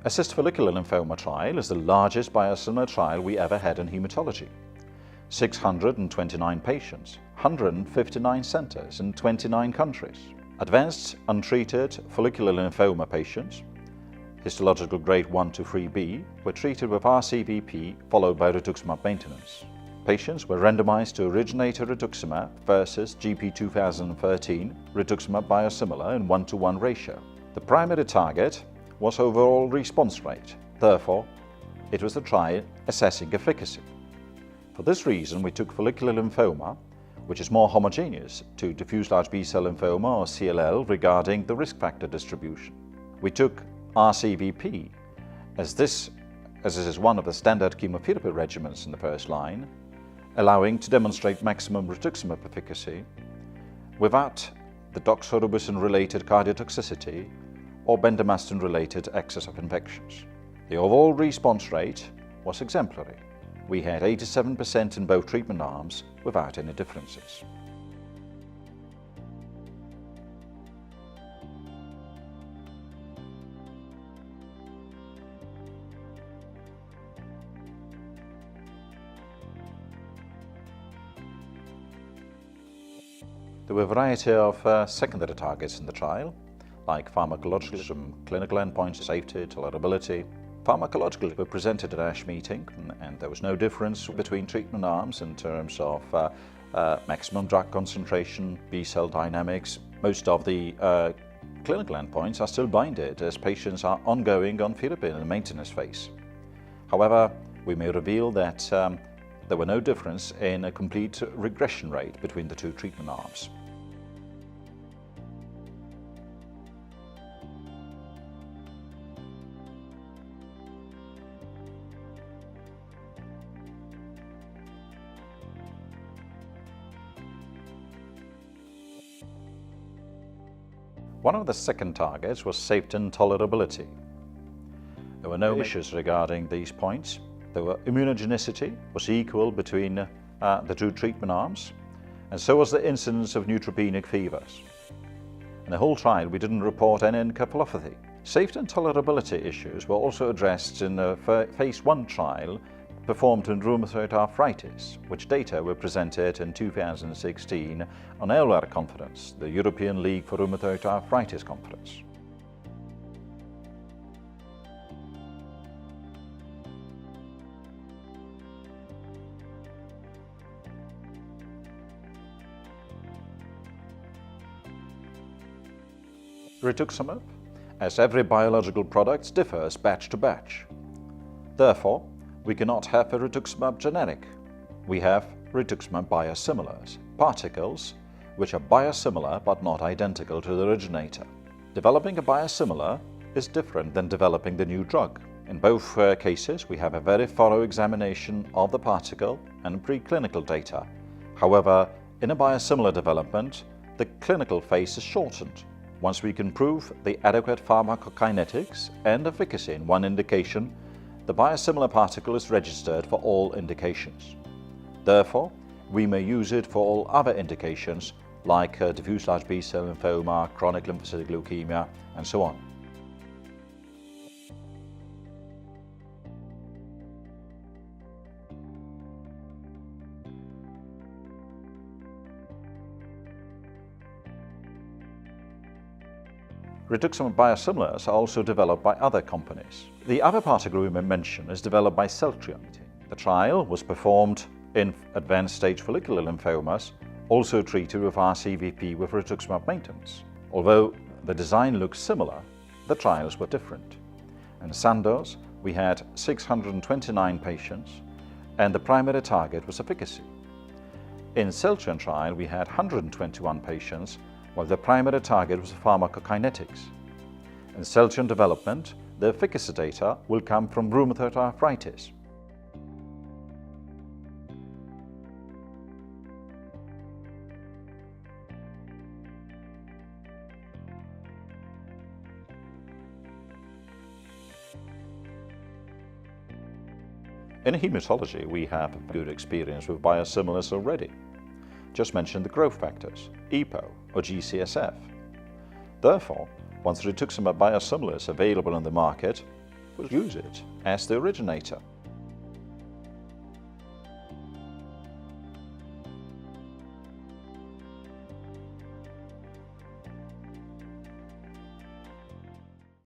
A cyst follicular lymphoma trial is the largest biosimilar trial we ever had in hematology. 629 patients, 159 centers in 29 countries. Advanced untreated follicular lymphoma patients, histological grade 1 to 3B, were treated with RCVP followed by rituximab maintenance. Patients were randomized to originator rituximab versus GP 2013 rituximab biosimilar in 1:1 ratio. The primary target was overall response rate. Therefore, it was a trial assessing efficacy. For this reason, we took follicular lymphoma, which is more homogeneous to diffuse large B-cell lymphoma or CLL regarding the risk factor distribution. We took RCVP, as this is one of the standard chemotherapy regimens in the first line, allowing to demonstrate maximum rituximab efficacy without the doxorubicin-related cardiotoxicity or bendamustine-related excess of infections. The overall response rate was exemplary. We had 87% in both treatment arms without any differences. There were a variety of secondary targets in the trial, like pharmacological, clinical endpoints, safety, tolerability. Pharmacologically were presented at ASH meeting, and there was no difference between treatment arms in terms of maximum drug concentration, B-cell dynamics. Most of the clinical endpoints are still blinded as patients are ongoing on therapy in the maintenance phase. However, we may reveal that there were no difference in a complete regression rate between the two treatment arms. One of the second targets was safety and tolerability. There were no issues regarding these points. Immunogenicity was equal between the two treatment arms, and so was the incidence of neutropenic fevers. In the whole trial, we didn't report any encephalopathy. Safety and tolerability issues were also addressed in the phase I trial performed in rheumatoid arthritis, which data were presented in 2016 on EULAR conference, the European League for Rheumatoid Arthritis conference. Rituximab, as every biological product, differs batch to batch. Therefore, we cannot have a rituximab generic. We have rituximab biosimilars, particles which are biosimilar but not identical to the originator. Developing a biosimilar is different than developing the new drug. In both cases, we have a very thorough examination of the particle and preclinical data. However, in a biosimilar development, the clinical phase is shortened. Once we can prove the adequate pharmacokinetics and efficacy in one indication, the biosimilar particle is registered for all indications. Therefore, we may use it for all other indications like diffuse large B-cell lymphoma, chronic lymphocytic leukemia, and so on. Rituximab biosimilars are also developed by other companies. The other particle we may mention is developed by Celltrion. The trial was performed in advanced stage follicular lymphomas, also treated with RCVP with rituximab maintenance. Although the design looks similar, the trials were different. In Sandoz, we had 629 patients, and the primary target was efficacy. In Celltrion trial, we had 121 patients, while the primary target was pharmacokinetics. In Celltrion development, the efficacy data will come from rheumatoid arthritis. In hematology, we have a good experience with biosimilars already. Just mention the growth factors, EPO or GCSF. Therefore, once rituximab biosimilar is available on the market, will use it as the originator.